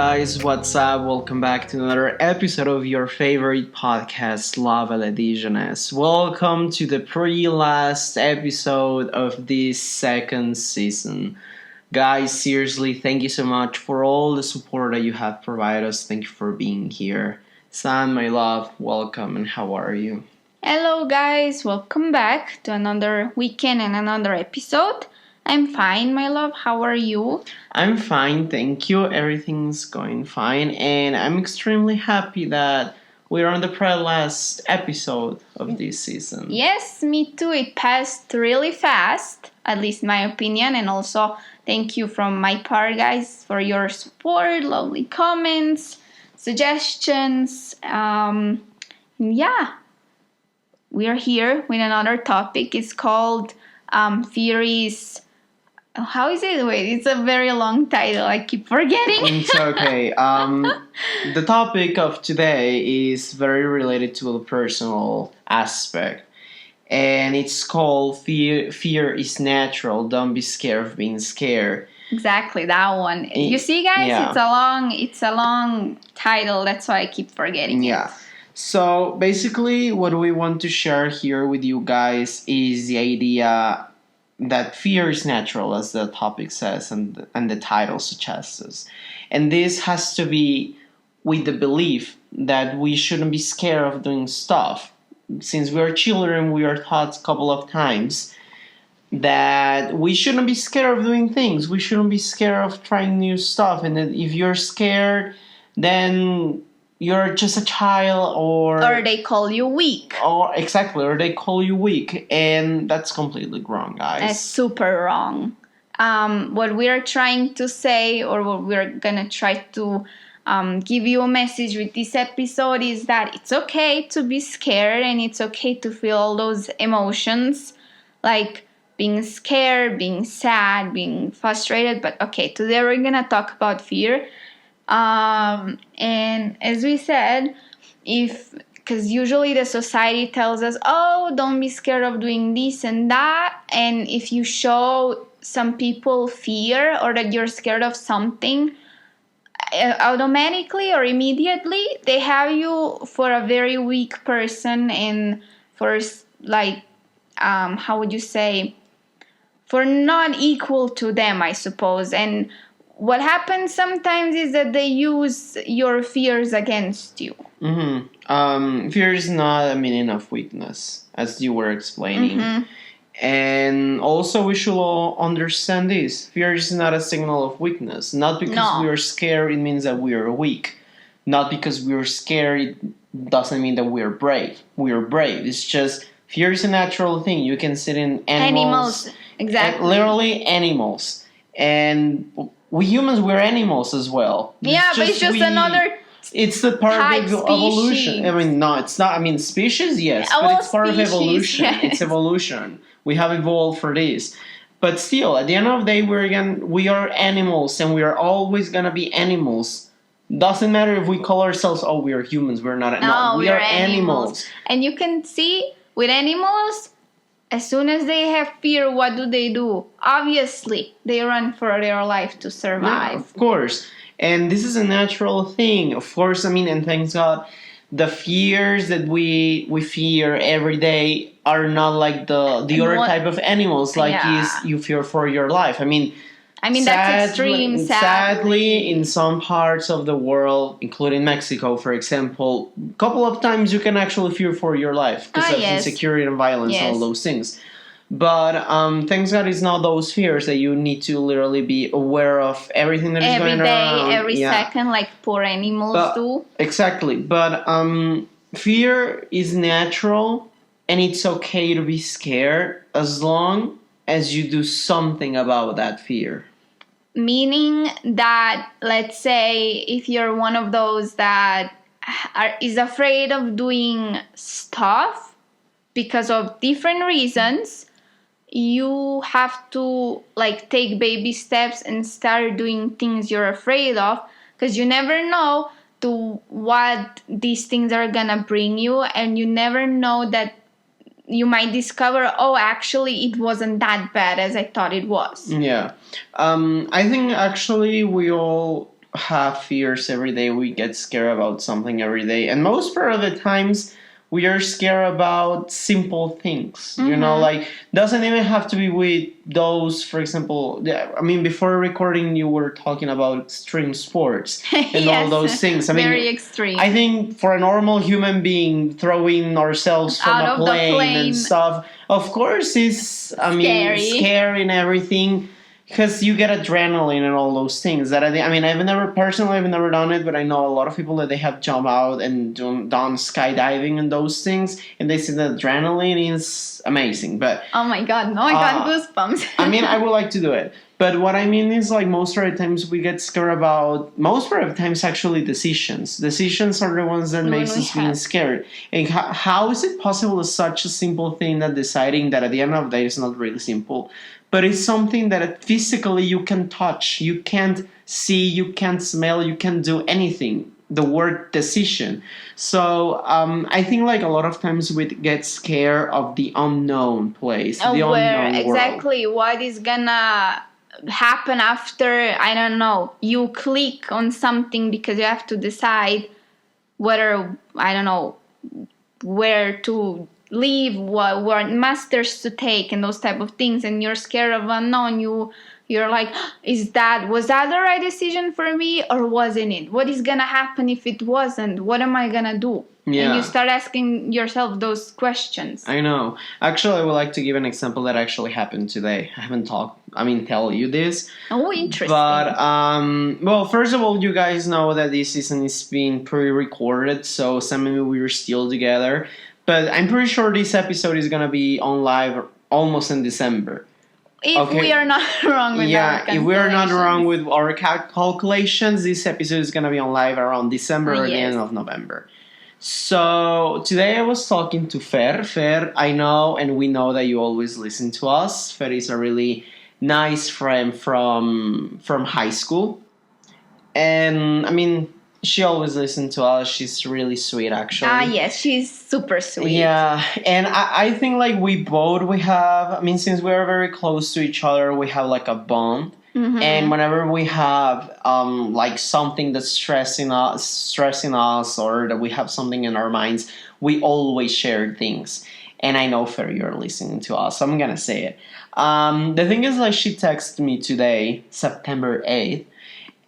guys, what's up? Welcome back to another episode of your favorite podcast, lovealadijonnaise. Welcome to the pre-last episode of this second season. Guys, seriously, thank you so much for all the support that you have provided us. Thank you for being here. Sam, my love, welcome, and how are you? Hello, guys, welcome back to another weekend and another episode. I'm fine, my love. How are you? I'm fine, thank you. Everything's going fine, and I'm extremely happy that we're on the last episode of this season. Yes, me too. It passed really fast, at least my opinion, and also thank you from my part, guys, for your support, lovely comments, suggestions. Yeah, we are here with another topic. It's called theories. How is it? Wait, it's a very long title. I keep forgetting. It's okay. The topic of today is very related to a personal aspect. And it's called Fear is Natural. Don't be scared of being scared. Exactly, that one. You see, guys, yeah. It's a long title. That's why I keep forgetting Yeah. it. So basically what we want to share here with you guys is the idea that fear is natural, as the topic says and the title suggests. And this has to be with the belief that we shouldn't be scared of doing stuff. Since we are children, we are taught a couple of times that we shouldn't be scared of doing things. We shouldn't be scared of trying new stuff. And that if you're scared, then you're just a child, or they call you weak. Or they call you weak, and that's completely wrong, guys. That's super wrong. What we are trying to say, or what we're gonna try to give you a message with this episode, is that it's okay to be scared, and it's okay to feel all those emotions, like being scared, being sad, being frustrated. But okay, today we're gonna talk about fear. And as we said, because usually the society tells us, oh, don't be scared of doing this and that. And if you show some people fear or that you're scared of something, automatically or immediately, they have you for a very weak person and for how would you say, for not equal to them, I suppose. And what happens sometimes is that they use your fears against you. Mm-hmm. Fear is not a meaning of weakness, as you were explaining. Mm-hmm. And also we should all understand this. Fear is not a signal of weakness. Not because we are scared, it means that we are weak. Not because we are scared, it doesn't mean that we are brave. We are brave. It's just, fear is a natural thing. You can see it in animals. Exactly. Literally animals. And we humans, we're animals as well. Yeah, but it's just another. It's the part of evolution. I mean, no, it's not. I mean, species, yes, but it's part of evolution. Yes. It's evolution. We have evolved for this. But still, at the end of the day, we are animals, and we are always gonna be animals. Doesn't matter if we call ourselves, oh, we are humans. We're not. No, we are animals. And you can see with animals, as soon as they have fear, what do? Obviously, they run for their life to survive. Yeah, of course. And this is a natural thing. Of course, I mean, and thank God, the fears that we fear every day are not like the other type of animals, like you fear for your life. I mean, that's extreme. Sadly, in some parts of the world, including Mexico, for example, a couple of times you can actually fear for your life because of insecurity and violence and all those things. But thank God it's not those fears that you need to literally be aware of everything that is going around. Every second, like poor animals do. Exactly. But fear is natural, and it's okay to be scared as long as you do something about that fear. Meaning that, let's say, if you're one of those that is afraid of doing stuff because of different reasons, you have to take baby steps and start doing things you're afraid of, because you never know to what these things are gonna bring you, and you never know that you might discover, oh, actually, it wasn't that bad as I thought it was. Yeah. I think actually we all have fears every day. We get scared about something every day. And most part of the times, we are scared about simple things. You know, like, doesn't even have to be with those, for example, I mean, before recording, you were talking about extreme sports and Yes, all those things. I mean, very extreme. I think for a normal human being, throwing ourselves from Out a of the plane plane. and stuff, of course, is, I mean, Scary. scary and everything. Because you get adrenaline and all those things. That I mean, I've never done it, but I know a lot of people that they have jumped out and done skydiving and those things, and they say the adrenaline is amazing. But oh my god, no, I got goosebumps. I mean, I would like to do it. But what I mean is, like, most of the times we get scared about, most of the times actually decisions. Decisions are the ones that makes us being scared. And how is it possible is such a simple thing that deciding that at the end of the day is not really simple, but it's something that physically you can touch, you can't see, you can't smell, you can't do anything. The word decision. So I think like a lot of times we get scared of the unknown place, the unknown exactly world. what is gonna happen after, I don't know, you click on something because you have to decide whether, I don't know, where to live, what masters to take and those type of things, and you're scared of unknown. You're like, was that the right decision for me, or wasn't it? What is gonna happen if it wasn't? What am I gonna do? Yeah. And you start asking yourself those questions. I know. Actually, I would like to give an example that actually happened today. I haven't tell you this. Oh, interesting. But, well, first of all, you guys know that this season is being pre-recorded, so some of you we are still together. But I'm pretty sure this episode is going to be on live almost in December. If we are not wrong with our calculations. If we are not wrong with our calculations, this episode is going to be on live around December or the end of November. So today I was talking to Fer. Fer, I know and we know that you always listen to us. Fer is a really nice friend from high school. And I mean, she always listens to us. She's really sweet, actually. Yes, she's super sweet. Yeah, and I think like we have, I mean, since we're very close to each other, we have like a bond. And whenever we have like something that's stressing us, or that we have something in our minds, we always share things. And I know, Fer, you're listening to us, so I'm gonna say it. The thing is, like, she texted me today, September 8th,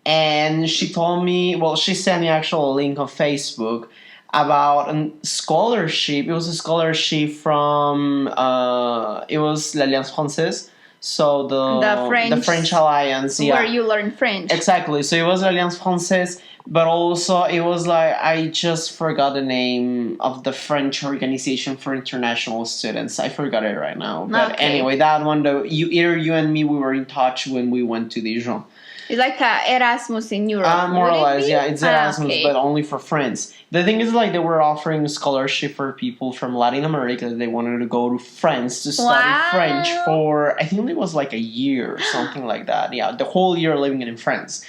and she told me, well, she sent me actually a link on Facebook about a scholarship. It was a scholarship from, it was l'Alliance Française. So the French Alliance, where you learn French. Exactly. So it was Alliance Française, but also it was like, I just forgot the name of the French organization for international students. I forgot it right now. But anyway, that one, though, either you and me, we were in touch when we went to Dijon. It's like a Erasmus in Europe. More or less, yeah. It's Erasmus, but only for France. The thing is, like, they were offering a scholarship for people from Latin America. They wanted to go to France to study French for, I think it was like a year or something like that. Yeah, the whole year living in France.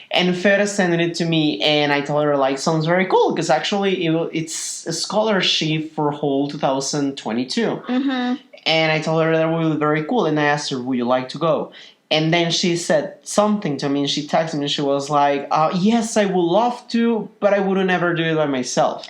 And Fer sent it to me, and I told her, like, sounds very cool, because actually it's a scholarship for whole 2022. And I told her that would be very cool, and I asked her, would you like to go? And then she said something to me, and she texted me, and she was like, yes, I would love to, but I wouldn't ever do it by myself.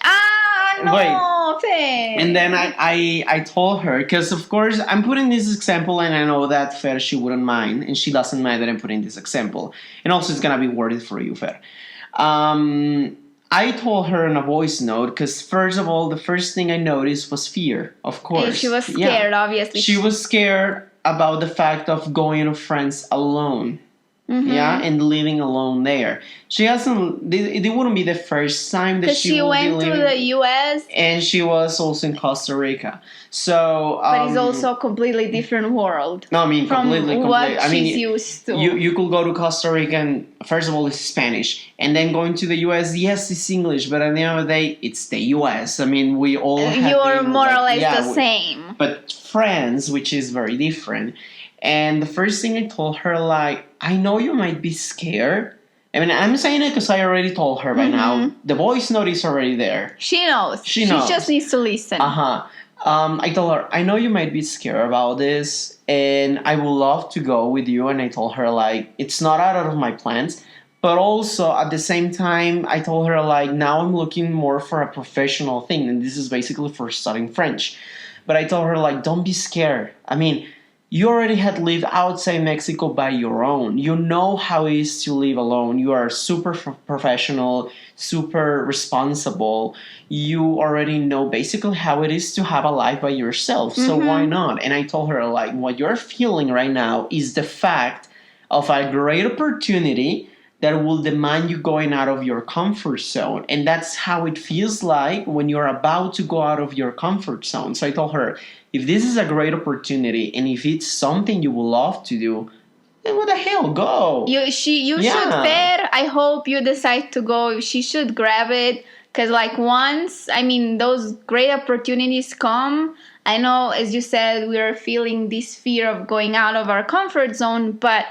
No, thanks. And then I told her, because of course, I'm putting this example, and I know that Fer, she wouldn't mind, and she doesn't mind that I'm putting this example. And also, it's going to be worth it for you, Fer. I told her in a voice note, because first of all, the first thing I noticed was fear, of course. And she was scared, obviously. She was scared about the fact of going to France alone. And living alone there. She hasn't, it wouldn't be the first time that she went to the US. And she was also in Costa Rica. So, but it's also a completely different world. No, I mean, completely. What she's used to. You could go to Costa Rica, and first of all, it's Spanish. And then going to the US, yes, it's English. But at the end of the day, it's the US. I mean, we all have You're more or less the same. But France, which is very different. And the first thing I told her, like, I know you might be scared. I mean, I'm saying it because I already told her by now. The voice note is already there. She knows. She just needs to listen. I told her, I know you might be scared about this, and I would love to go with you. And I told her, like, it's not out of my plans, But also at the same time, I told her like now I'm looking more for a professional thing, and this is basically for studying French. But I told her like don't be scared. I mean, you already had lived outside Mexico by your own. You know how it is to live alone. You are super professional, super responsible. You already know basically how it is to have a life by yourself. So why not? And I told her like what you're feeling right now is the fact of a great opportunity that will demand you going out of your comfort zone. And that's how it feels like when you're about to go out of your comfort zone. So I told her, if this is a great opportunity and if it's something you would love to do, then what the hell, go. You should fair. I hope you decide to go. She should grab it. Because like once, I mean, those great opportunities come. I know, as you said, we are feeling this fear of going out of our comfort zone, but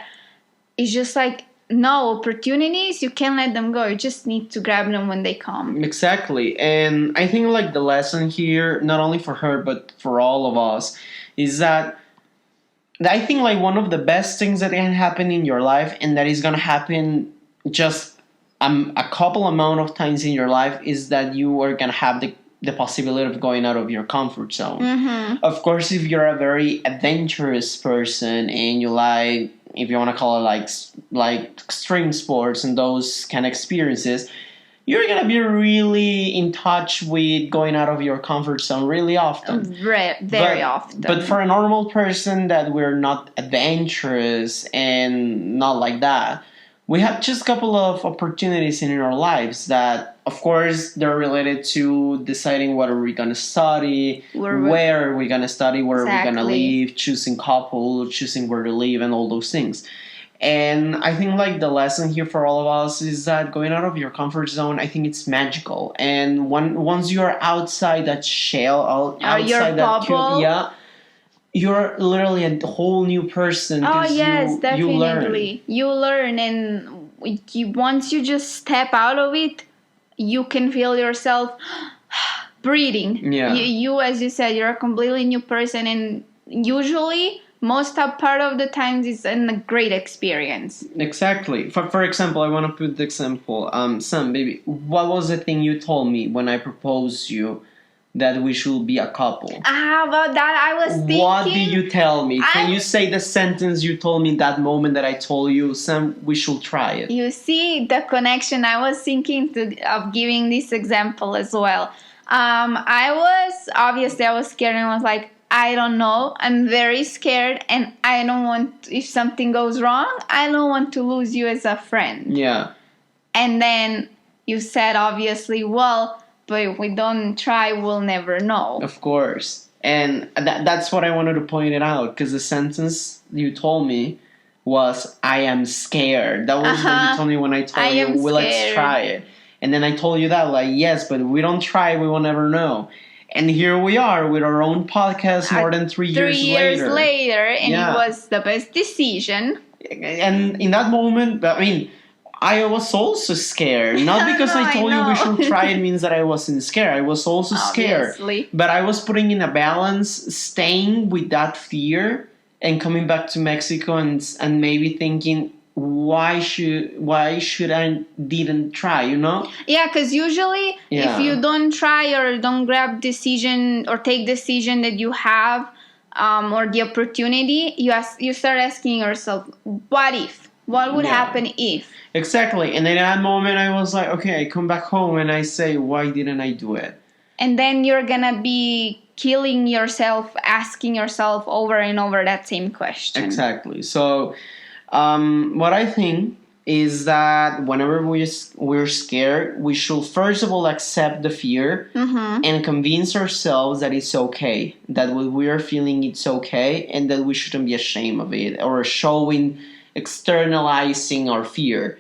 it's just like, no, opportunities, you can't let them go. You just need to grab them when they come. Exactly. And I think like the lesson here, not only for her, but for all of us, is that I think like one of the best things that can happen in your life, and that is going to happen just a couple amount of times in your life, is that you are going to have the possibility of going out of your comfort zone. Of course, if you're a very adventurous person and you like, if you want to call it like extreme sports and those kind of experiences, you're going to be really in touch with going out of your comfort zone really often. Very often. But for a normal person that we're not adventurous and not like that, we have just a couple of opportunities in our lives that, of course, they're related to deciding what are we going to study, where are we going to study, where are we going to live, choosing couple, choosing where to live, and all those things. And I think like the lesson here for all of us is that going out of your comfort zone, I think it's magical. And once you are outside that shell, outside that cube, you're literally a whole new person. Oh yes, definitely. You learn, and once you just step out of it, you can feel yourself breathing. Yeah. You, as you said, you're a completely new person, and usually, most part of the times, it's a great experience. Exactly. For example, I want to put the example. Sam, baby, what was the thing you told me when I proposed you that we should be a couple? About that, I was thinking. What did you tell me? Can you say the sentence you told me that moment that I told you, Sam, we should try it? You see the connection. I was thinking of giving this example as well. I was scared and was like, I don't know. I'm very scared, and I don't want, if something goes wrong, I don't want to lose you as a friend. Yeah. And then you said, obviously, well, but if we don't try, we'll never know. Of course. And that's what I wanted to point it out, because the sentence you told me was, I am scared. That was what you told me when I told you, well, let's try it. And then I told you that, like, yes, but if we don't try, we will never know. And here we are with our own podcast more than 3 years later. 3 years later, and it was the best decision. And in that moment, I mean, I was also scared. Not because I told you we should try it means that I wasn't scared. I was also scared. But I was putting in a balance, staying with that fear and coming back to Mexico and maybe thinking, why should I didn't try, you know? Yeah, because usually if you don't try or don't grab decision or take decision that you have or the opportunity, you start asking yourself, what if? What would happen if? Exactly. And in that moment I was like, okay, I come back home and I say, why didn't I do it? And then you're gonna be killing yourself, asking yourself over and over that same question. Exactly. So what I think is that whenever we're scared, we should first of all accept the fear and convince ourselves that it's okay, that what we are feeling it's okay, and that we shouldn't be ashamed of it or externalizing our fear.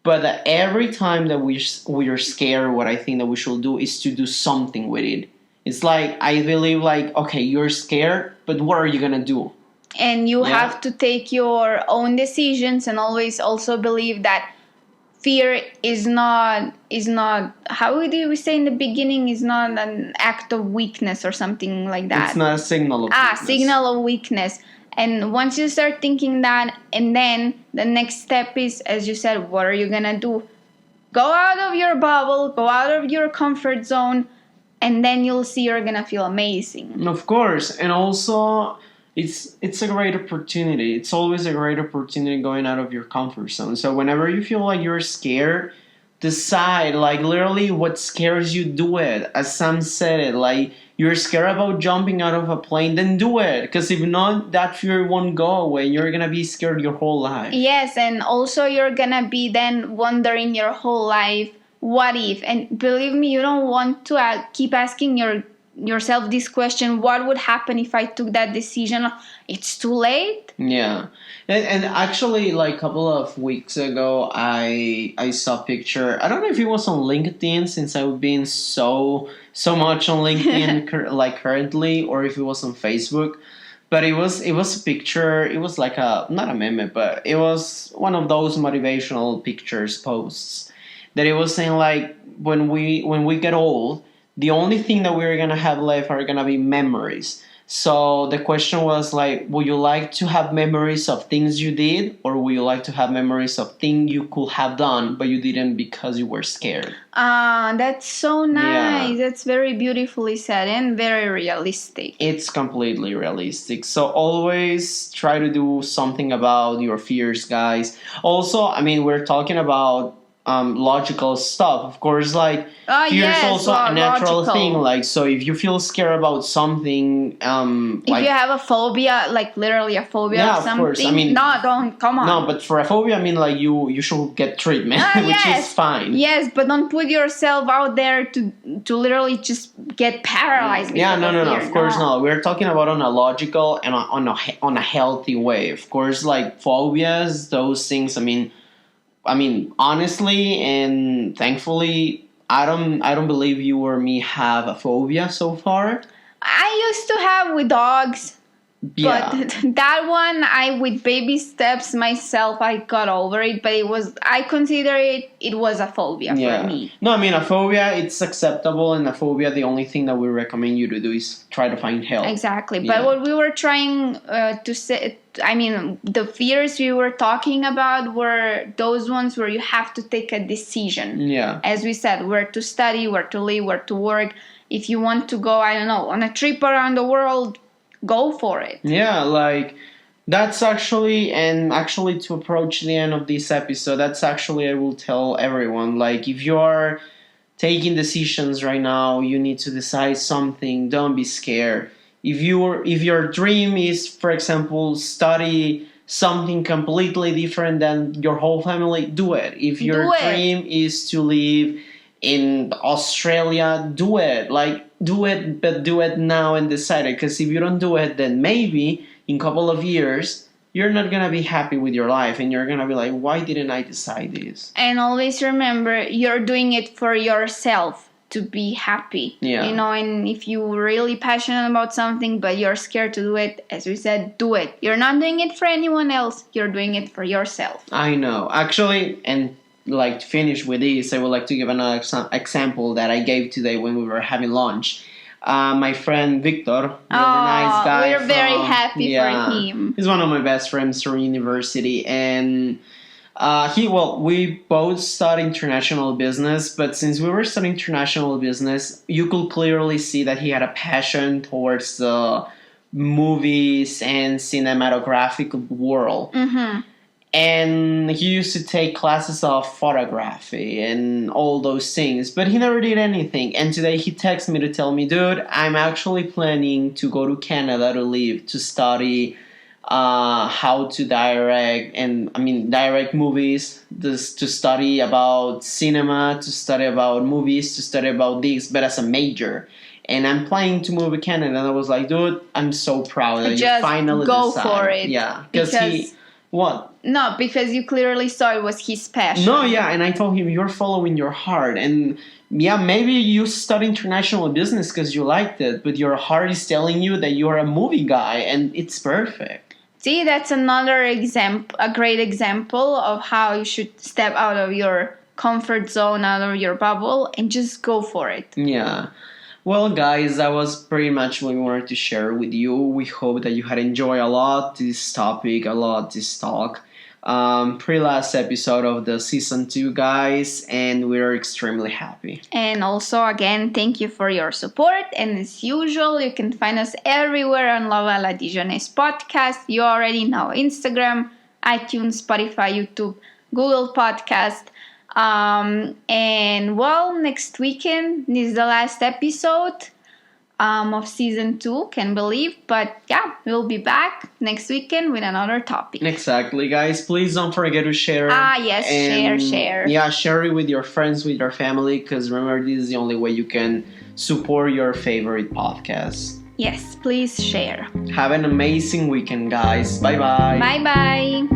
But every time that we are scared, what I think that we should do is to do something with it. It's like, I believe like, okay, you're scared, but what are you gonna do? And you have to take your own decisions, and always also believe that fear is not how did we say in the beginning, is not an act of weakness or something like that. It's not a signal of weakness. Signal of weakness. And once you start thinking that, and then the next step is, as you said, what are you gonna do? Go out of your bubble, go out of your comfort zone, and then you'll see you're gonna feel amazing. Of course, and also it's a great opportunity. It's always a great opportunity going out of your comfort zone. So whenever you feel like you're scared, decide, like, literally what scares you, do it. As Sam said it, like, you're scared about jumping out of a plane, then do it. Because if not, that fear won't go away. You're gonna be scared your whole life. Yes, and also you're gonna be then wondering your whole life, what if? And believe me, you don't want to keep asking yourself this question, what would happen if I took that decision? It's too late. Yeah. And actually, like, a couple of weeks ago, I saw a picture. I don't know if it was on LinkedIn, since I've been so much on LinkedIn like currently, or if it was on Facebook. But it was a picture. It was like not a meme, but it was one of those motivational pictures posts that it was saying, like, when we get old, the only thing that we're gonna have left are gonna be memories. So the question was, like, would you like to have memories of things you did, or would you like to have memories of things you could have done but you didn't because you were scared? That's so nice. Yeah. That's very beautifully said and very realistic. It's completely realistic. So always try to do something about your fears, guys. Also, I mean, we're talking about logical stuff. Of course, like, fear is also a natural logical thing. Like, so if you feel scared about something, if like, you have a phobia, like literally a phobia Yeah, of of something, course. I mean, no, don't, come on. no, but for a phobia, I mean, like, you should get treatment, which Yes. is fine. Yes, but don't put yourself out there to literally just get paralyzed. Yeah, because no. fear. Of course not. We're talking about on a logical and on a healthy way. Of course, like, phobias, those things. I mean, honestly and thankfully, I don't believe you or me have a phobia so far. I used to have with dogs. Yeah. But that one, with baby steps myself, I got over it. But I consider it was a phobia for me. No, I mean, a phobia, it's acceptable. And a phobia, the only thing that we recommend you to do is try to find help. Exactly. Yeah. But what we were trying to say, I mean, the fears we were talking about were those ones where you have to take a decision. Yeah. As we said, where to study, where to live, where to work. If you want to go, I don't know, on a trip around the world, go for it. Yeah, like, that's actually to approach the end of this episode, that's actually, I will tell everyone, like, if you're taking decisions right now, you need to decide something, don't be scared. If your dream is, for example, study something completely different than your whole family, do it. If your dream is to live in Australia, do it. Like, do it, but do it now and decide it. Because if you don't do it, then maybe in a couple of years, you're not going to be happy with your life. And you're going to be like, why didn't I decide this? And always remember, you're doing it for yourself to be happy. Yeah. You know, and if you're really passionate about something, but you're scared to do it, as we said, do it. You're not doing it for anyone else. You're doing it for yourself. I know. Actually, and like, to finish with this, I would like to give another example that I gave today when we were having lunch. My friend Victor, really nice guy. We're very happy for him. He's one of my best friends from university, and we both studied international business. But since we were studying international business, you could clearly see that he had a passion towards the movies and cinematographic world. Mm-hmm. And he used to take classes of photography and all those things, but he never did anything. And today he texted me to tell me, dude, I'm actually planning to go to Canada to study how to direct movies, to study about cinema, to study about movies, to study about this, but as a major. And I'm planning to move to Canada. And I was like, dude, I'm so proud that you finally go decided. for it. Yeah, because what? No, because you clearly saw it was his passion. No, yeah, and I told him, you're following your heart. And yeah, maybe you study international business because you liked it, but your heart is telling you that you're a movie guy, and it's perfect. See, that's another example, a great example of how you should step out of your comfort zone, out of your bubble, and just go for it. Yeah. Well, guys, that was pretty much what we wanted to share with you. We hope that you had enjoyed a lot this topic, a lot this talk. Pretty last episode of the season 2, guys, and we're extremely happy. And also, again, thank you for your support. And as usual, you can find us everywhere on lovealadijonnaise podcast. You already know Instagram, iTunes, Spotify, YouTube, Google Podcast. And well, next weekend is the last episode of season 2, can believe. But yeah, we'll be back next weekend with another topic. Exactly, guys. Please don't forget to share. Yes, share. Yeah, share it with your friends, with your family, because remember, this is the only way you can support your favorite podcast. Yes, please share. Have an amazing weekend, guys. Bye-bye. Bye-bye.